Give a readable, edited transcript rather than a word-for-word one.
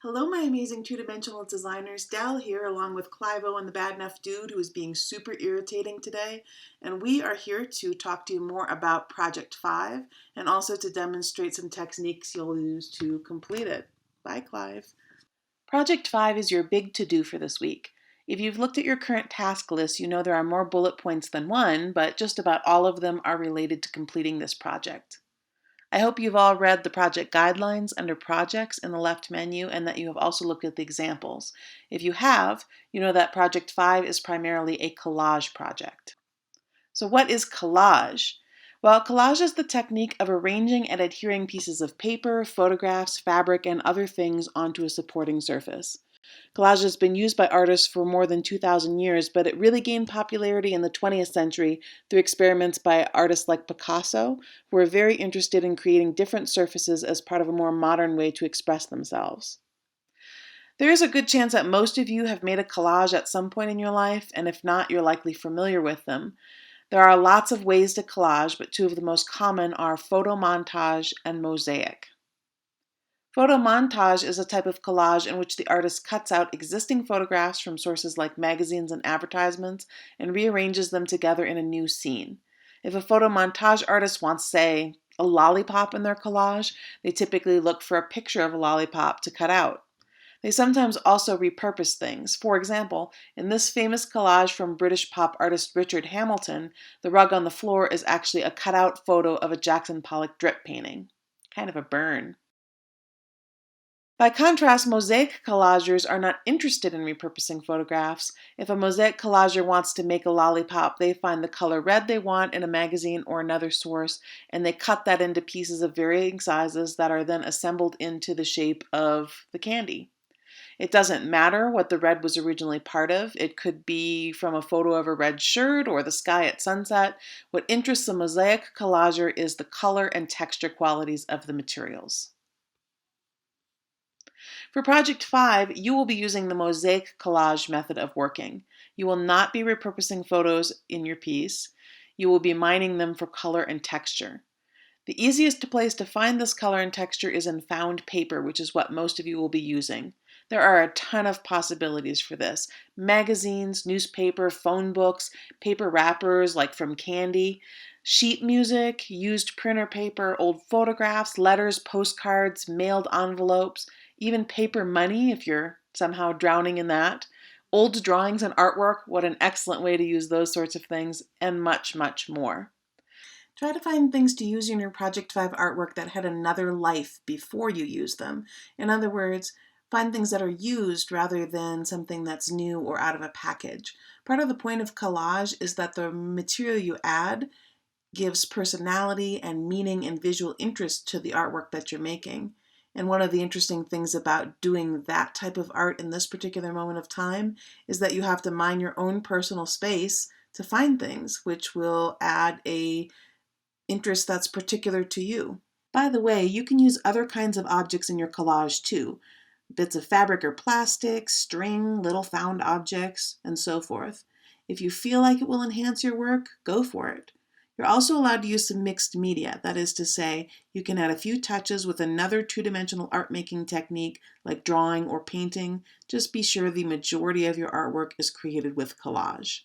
Hello, my amazing two-dimensional designers. Dal here, along with Clivo and the Bad Enough Dude, who is being super irritating today. And we are here to talk to you more about Project 5 and also to demonstrate some techniques you'll use to complete it. Bye, Clive. Project 5 is your big to-do for this week. If you've looked at your current task list, you know there are more bullet points than one, but just about all of them are related to completing this project. I hope you've all read the project guidelines under projects in the left menu and that you have also looked at the examples. If you have, you know that project 5 is primarily a collage project. So what is collage? Well, collage is the technique of arranging and adhering pieces of paper, photographs, fabric, and other things onto a supporting surface. Collage has been used by artists for more than 2,000 years, but it really gained popularity in the 20th century through experiments by artists like Picasso, who were very interested in creating different surfaces as part of a more modern way to express themselves. There is a good chance that most of you have made a collage at some point in your life, and if not, you're likely familiar with them. There are lots of ways to collage, but two of the most common are photo montage and mosaic. Photomontage is a type of collage in which the artist cuts out existing photographs from sources like magazines and advertisements and rearranges them together in a new scene. If a photomontage artist wants, say, a lollipop in their collage, they typically look for a picture of a lollipop to cut out. They sometimes also repurpose things. For example, in this famous collage from British pop artist Richard Hamilton, the rug on the floor is actually a cutout photo of a Jackson Pollock drip painting. Kind of a burn. By contrast, mosaic collagers are not interested in repurposing photographs. If a mosaic collager wants to make a lollipop, they find the color red they want in a magazine or another source, and they cut that into pieces of varying sizes that are then assembled into the shape of the candy. It doesn't matter what the red was originally part of. It could be from a photo of a red shirt or the sky at sunset. What interests the mosaic collager is the color and texture qualities of the materials. For Project 5, you will be using the mosaic collage method of working. You will not be repurposing photos in your piece. You will be mining them for color and texture. The easiest place to find this color and texture is in found paper, which is what most of you will be using. There are a ton of possibilities for this. Magazines, newspaper, phone books, paper wrappers like from candy, sheet music, used printer paper, old photographs, letters, postcards, mailed envelopes, even paper money if you're somehow drowning in that. Old drawings and artwork, what an excellent way to use those sorts of things, and much, much more. Try to find things to use in your Project 5 artwork that had another life before you used them. In other words, find things that are used rather than something that's new or out of a package. Part of the point of collage is that the material you add gives personality and meaning and visual interest to the artwork that you're making. And one of the interesting things about doing that type of art in this particular moment of time is that you have to mine your own personal space to find things, which will add a interest that's particular to you. By the way, you can use other kinds of objects in your collage too. Bits of fabric or plastic, string, little found objects, and so forth. If you feel like it will enhance your work, go for it. You're also allowed to use some mixed media. That is to say, you can add a few touches with another two-dimensional art making technique like drawing or painting. Just be sure the majority of your artwork is created with collage.